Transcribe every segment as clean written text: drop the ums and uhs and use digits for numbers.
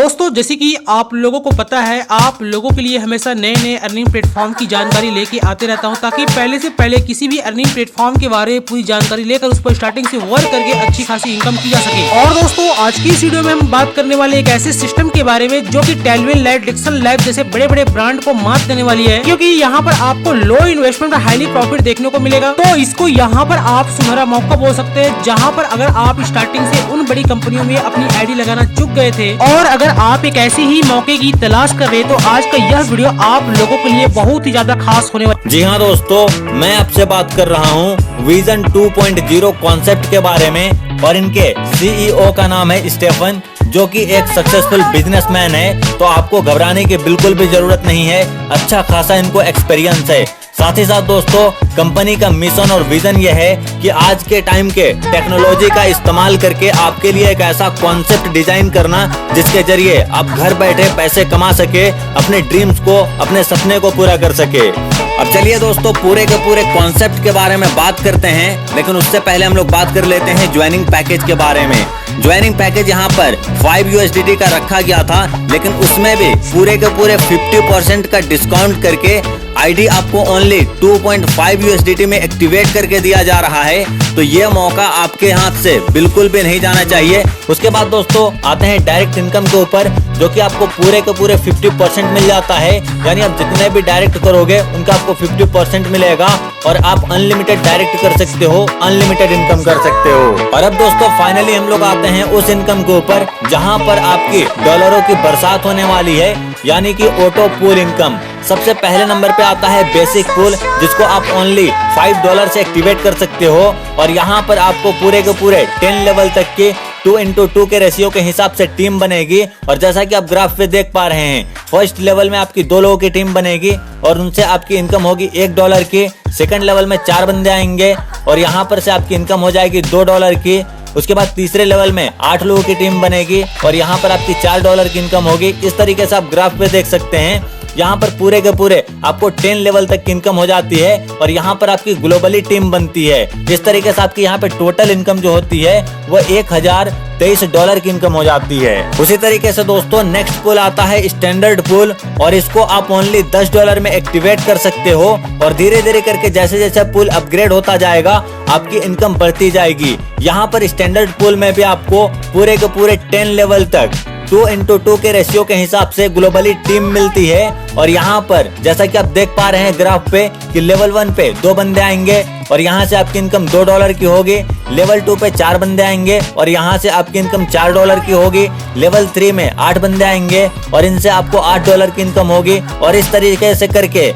दोस्तों जैसे कि आप लोगों को पता है, आप लोगों के लिए हमेशा नए नए अर्निंग प्लेटफॉर्म की जानकारी लेके आते रहता हूं, ताकि पहले से पहले किसी भी अर्निंग प्लेटफॉर्म के बारे में पूरी जानकारी लेकर उस पर स्टार्टिंग से वर्क करके अच्छी खासी इनकम की जा सके। और दोस्तों आज की इस वीडियो में हम बात करने वाले एक ऐसे सिस्टम के बारे में जो कि टेलविन लाइट, डिक्सन लाइफ जैसे बड़े बड़े ब्रांड को मात देने वाली है, क्योंकि यहाँ पर आपको लो इन्वेस्टमेंट में हाईली प्रॉफिट देखने को मिलेगा। तो इसको यहाँ पर आप सुनहरा मौका बोल सकते हैं, जहाँ पर अगर आप स्टार्टिंग से उन बड़ी कंपनियों में अपनी आईडी लगाना चूक गए थे और अगर आप एक ऐसे ही मौके की तलाश कर रहे, तो आज का यह वीडियो आप लोगों के लिए बहुत ही ज्यादा खास होने वाला। जी हाँ दोस्तों, मैं आपसे बात कर रहा हूँ विजन 2.0 कॉन्सेप्ट के बारे में, और इनके सीईओ का नाम है स्टेफन, जो कि एक सक्सेसफुल बिजनेसमैन है। तो आपको घबराने की बिल्कुल भी जरूरत नहीं है, अच्छा खासा इनको एक्सपीरियंस है। साथ ही साथ दोस्तों, कंपनी का मिशन और विजन यह है कि आज के टाइम के टेक्नोलॉजी का इस्तेमाल करके आपके लिए एक ऐसा कॉन्सेप्ट डिजाइन करना जिसके जरिए आप घर बैठे पैसे कमा सके, अपने ड्रीम्स को, अपने सपने को पूरा कर सके। अब चलिए दोस्तों, पूरे के पूरे कॉन्सेप्ट के बारे में बात करते हैं, लेकिन उससे पहले हम लोग बात कर लेते हैं ज्वाइनिंग पैकेज के बारे में। ज्वाइनिंग पैकेज यहाँ पर 5 USDT का रखा गया था, लेकिन उसमें भी पूरे के पूरे 50% का डिस्काउंट करके आईडी आपको ओनली 2.5 USDT में एक्टिवेट करके दिया जा रहा है। तो ये मौका आपके हाथ से बिल्कुल भी नहीं जाना चाहिए। उसके बाद दोस्तों आते हैं डायरेक्ट इनकम के ऊपर, जो कि आपको पूरे के पूरे 50% मिल जाता है। यानी आप जितने भी डायरेक्ट करोगे उनका आपको 50% मिलेगा, और आप अनलिमिटेड डायरेक्ट कर सकते हो, अनलिमिटेड इनकम कर सकते हो। और अब दोस्तों फाइनली हम लोग आते हैं उस इनकम के ऊपर जहां पर आपकी डॉलरों की बरसात होने वाली है, यानी कि ऑटो पूल इनकम। सबसे पहले नंबर पे आता है बेसिक पूल, जिसको आप ओनली $5 से एक्टिवेट कर सकते हो, और यहाँ पर आपको पूरे के पूरे 10 लेवल तक के 2x2 के रेशियो के हिसाब से टीम बनेगी। और जैसा कि आप ग्राफ पे देख पा रहे हैं, फर्स्ट लेवल में आपकी 2 लोगों की टीम बनेगी और उनसे आपकी इनकम होगी $1 की। सेकंड लेवल में 4 बंदे आएंगे और यहाँ पर से आपकी इनकम हो जाएगी $2 की। उसके बाद तीसरे लेवल में 8 लोगों की टीम बनेगी और यहाँ पर आपकी $4 की इनकम होगी। इस तरीके से आप ग्राफ पे देख सकते हैं। यहाँ पर पूरे के पूरे आपको 10 लेवल तक की इनकम हो जाती है, और यहाँ पर आपकी ग्लोबली टीम बनती है। इस तरीके से आपकी यहाँ पे टोटल इनकम जो होती है वो $1023 की इनकम हो जाती है। उसी तरीके से दोस्तों नेक्स्ट पूल आता है स्टैंडर्ड पूल, और इसको आप ओनली $10 में एक्टिवेट कर सकते हो, और धीरे धीरे करके जैसे जैसे पूल अपग्रेड होता जाएगा आपकी इनकम बढ़ती जाएगी। यहाँ पर स्टैंडर्ड पूल में भी आपको पूरे के पूरे 10 लेवल तक 2x2 के रेशियो के हिसाब से ग्लोबली टीम मिलती है। और यहाँ पर जैसा कि आप देख पा रहे हैं ग्राफ पे कि लेवल 1 पे 2 बंदे आएंगे और यहाँ से आपकी इनकम $2 की होगी। लेवल 2 पे 4 बंदे आएंगे और यहाँ से आपकी इनकम $4 की होगी। लेवल 3 में 8 बंदे आएंगे और इनसे आपको $8 की इनकम होगी। और इस तरीके से करके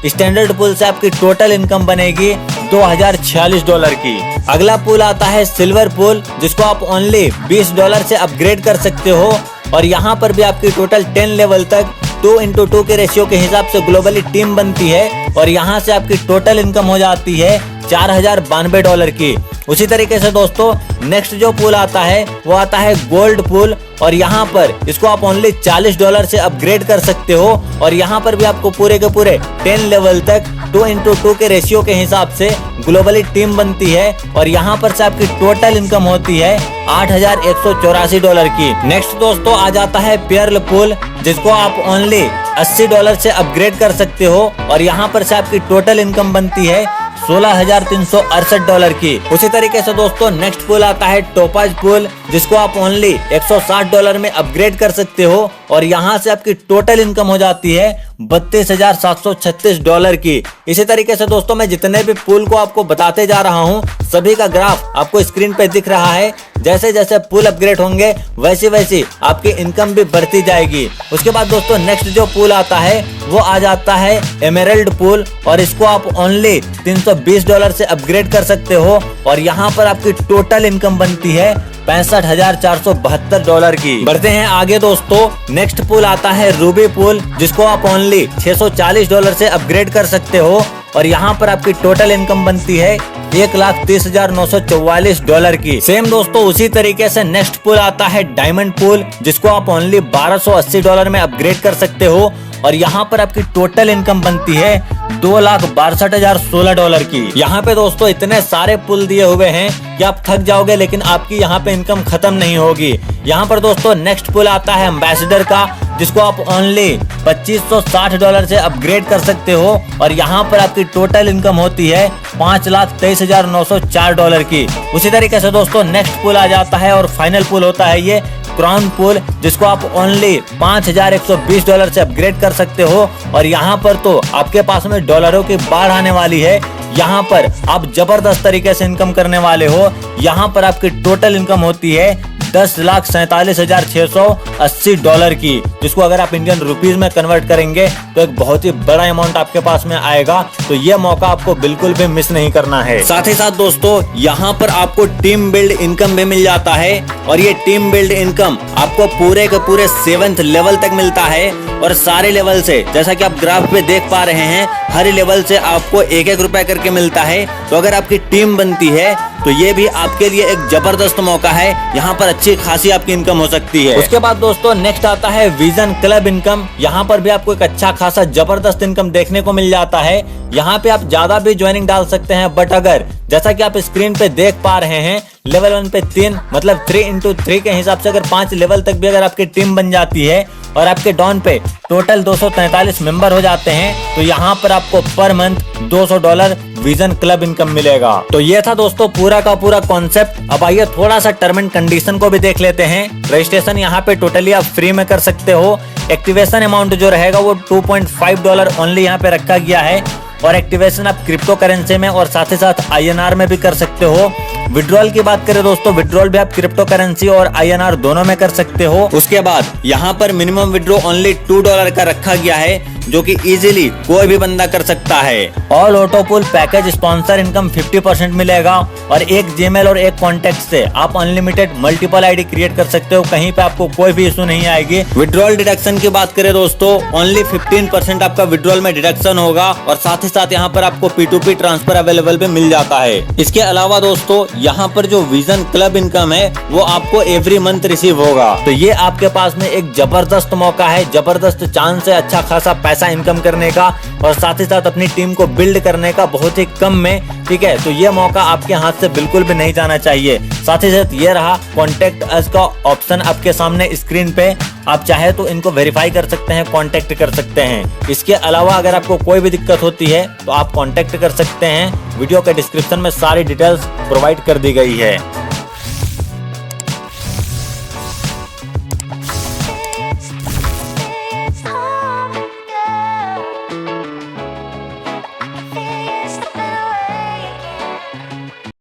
स्टैंडर्ड पूल से आपकी टोटल इनकम बनेगी $2046 की। अगला पूल आता है सिल्वर पूल, जिसको आप ओनली $20 से अपग्रेड कर सकते हो, और यहाँ पर भी आपकी टोटल 10 लेवल तक 2x2 के रेशियो के हिसाब से ग्लोबली टीम बनती है, और यहाँ से आपकी टोटल इनकम हो जाती है $4092 की। उसी तरीके से दोस्तों नेक्स्ट जो पूल आता है वो आता है गोल्ड पूल, और यहाँ पर इसको आप ओनली $40 से अपग्रेड कर सकते हो, और यहाँ पर भी आपको पूरे के पूरे 10 लेवल तक 2x2 के रेशियो के हिसाब से ग्लोबली टीम बनती है, और यहाँ पर से आपकी टोटल इनकम होती है $8184 की। नेक्स्ट दोस्तों आ जाता है पेर्ल पूल, जिसको आप ओनली $80 से अपग्रेड कर सकते हो, और यहाँ पर से आपकी टोटल इनकम बनती है $16,368 की। उसी तरीके से दोस्तों नेक्स्ट पूल आता है टोपाज पूल, जिसको आप ओनली $160 में अपग्रेड कर सकते हो, और यहाँ से आपकी टोटल इनकम हो जाती है $32,736 की। इसी तरीके से दोस्तों मैं जितने भी पूल को आपको बताते जा रहा हूँ सभी का ग्राफ आपको स्क्रीन पे दिख रहा है। जैसे जैसे पूल अपग्रेड होंगे वैसे वैसे आपकी इनकम भी बढ़ती जाएगी। उसके बाद दोस्तों नेक्स्ट जो पूल आता है वो आ जाता है एमराल्ड पूल, और इसको आप ओनली $320 से अपग्रेड कर सकते हो, और यहाँ पर आपकी टोटल इनकम बनती है $65,472 की। बढ़ते हैं आगे दोस्तों, नेक्स्ट पूल आता है रूबी पूल, जिसको आप ओनली $640 से अपग्रेड कर सकते हो, और यहाँ पर आपकी टोटल इनकम बनती है $1,30,944 की। सेम दोस्तों उसी तरीके से नेक्स्ट पूल आता है डायमंड पूल, जिसको आप ओनली $1280 में अपग्रेड कर सकते हो, और यहाँ पर आपकी टोटल इनकम बनती है $2,62,016 की। यहाँ पे दोस्तों इतने सारे पुल दिए हुए हैं कि आप थक जाओगे लेकिन आपकी यहाँ पे इनकम खत्म नहीं होगी। यहाँ पर दोस्तों नेक्स्ट पुल आता है एम्बेसडर का, जिसको आप ओनली $2560 से अपग्रेड कर सकते हो और यहाँ पर आपकी टोटल इनकम होती है $5,23,904 की। उसी तरीके से दोस्तों नेक्स्ट पुल आ जाता है और फाइनल पुल होता है ये क्राउन पुल, जिसको आप ओनली $5,120 से अपग्रेड कर सकते हो और यहाँ पर तो आपके पास में डॉलरों की बाढ़ आने वाली है। यहाँ पर आप जबरदस्त तरीके से इनकम करने वाले हो। यहाँ पर आपकी टोटल इनकम होती है $10,47,680 की, जिसको अगर आप इंडियन रुपीस में कन्वर्ट करेंगे तो एक बहुत ही बड़ा अमाउंट आपके पास में आएगा। तो ये मौका आपको बिल्कुल भी मिस नहीं करना है। साथ ही साथ दोस्तों यहाँ पर आपको टीम बिल्ड इनकम भी मिल जाता है और ये टीम बिल्ड इनकम आपको पूरे के पूरे 7th लेवल तक मिलता है और सारे लेवल से, जैसा कि आप ग्राफ पे देख पा रहे हैं, हर लेवल से आपको 1-1 रुपए करके मिलता है। तो अगर आपकी टीम बनती है तो ये भी आपके लिए एक जबरदस्त मौका है। यहाँ पर अच्छी खासी आपकी इनकम हो सकती है। उसके बाद दोस्तों नेक्स्ट आता है विजन क्लब इनकम। यहाँ पर भी आपको एक अच्छा खासा जबरदस्त इनकम देखने को मिल जाता है। यहाँ पे आप ज्यादा भी ज्वाइनिंग डाल सकते हैं, बट अगर जैसा कि आप स्क्रीन पे देख पा रहे हैं लेवल 1 पे 3 मतलब 3x3 के हिसाब से अगर 5 लेवल तक भी अगर आपकी टीम बन जाती है और आपके डॉन पे टोटल 243 मेंबर हो जाते हैं तो यहाँ पर आपको per month $200 vision club income मिलेगा। तो ये था दोस्तों पूरा का पूरा कॉन्सेप्ट। अब आइए थोड़ा सा टर्म एंड कंडीशन को भी देख लेते हैं। रजिस्ट्रेशन यहाँ पे टोटली आप फ्री में कर सकते हो। एक्टिवेशन अमाउंट जो रहेगा वो $2.5 ओनली यहाँ पे रखा गया है और एक्टिवेशन आप क्रिप्टो करेंसी में और साथ ही साथ INR में भी कर सकते हो। विड्रॉल की बात करें दोस्तों, विड्रॉल भी आप क्रिप्टो करेंसी और INR दोनों में कर सकते हो। उसके बाद यहाँ पर मिनिमम विड्रॉ ओनली $2 का रखा गया है, जो कि इजीली कोई भी बंदा कर सकता है। ऑल ऑटो पुल पैकेज स्पॉन्सर इनकम 50% मिलेगा और एक जीमेल और एक कॉन्टेक्ट से आप अनलिमिटेड मल्टीपल आईडी क्रिएट कर सकते हो। कहीं पे आपको कोई भी इशू नहीं आएगी। विड्रॉल डिडक्शन की बात करें दोस्तों, ओनली 15% आपका विड्रॉल में डिडक्शन होगा और साथ ही साथ यहाँ पर आपको P2P ट्रांसफर अवेलेबल भी मिल जाता है। इसके अलावा दोस्तों यहाँ पर जो विजन क्लब इनकम है वो आपको एवरी मंथ रिसीव होगा। तो ये आपके पास में एक जबरदस्त मौका है, जबरदस्त चांस है अच्छा खासा पैसा इनकम करने का और साथ ही साथ अपनी टीम को बिल्ड करने का बहुत ही कम में। ठीक है, तो ये मौका आपके हाथ से बिल्कुल भी नहीं जाना चाहिए। साथ ही साथ ये रहा कॉन्टेक्ट अस का ऑप्शन आपके सामने स्क्रीन पे, आप चाहे तो इनको वेरीफाई कर सकते हैं, कांटेक्ट कर सकते हैं। इसके अलावा अगर आपको कोई भी दिक्कत होती है तो आप कांटेक्ट कर सकते हैं। वीडियो के डिस्क्रिप्शन में सारी डिटेल्स प्रोवाइड कर दी गई है।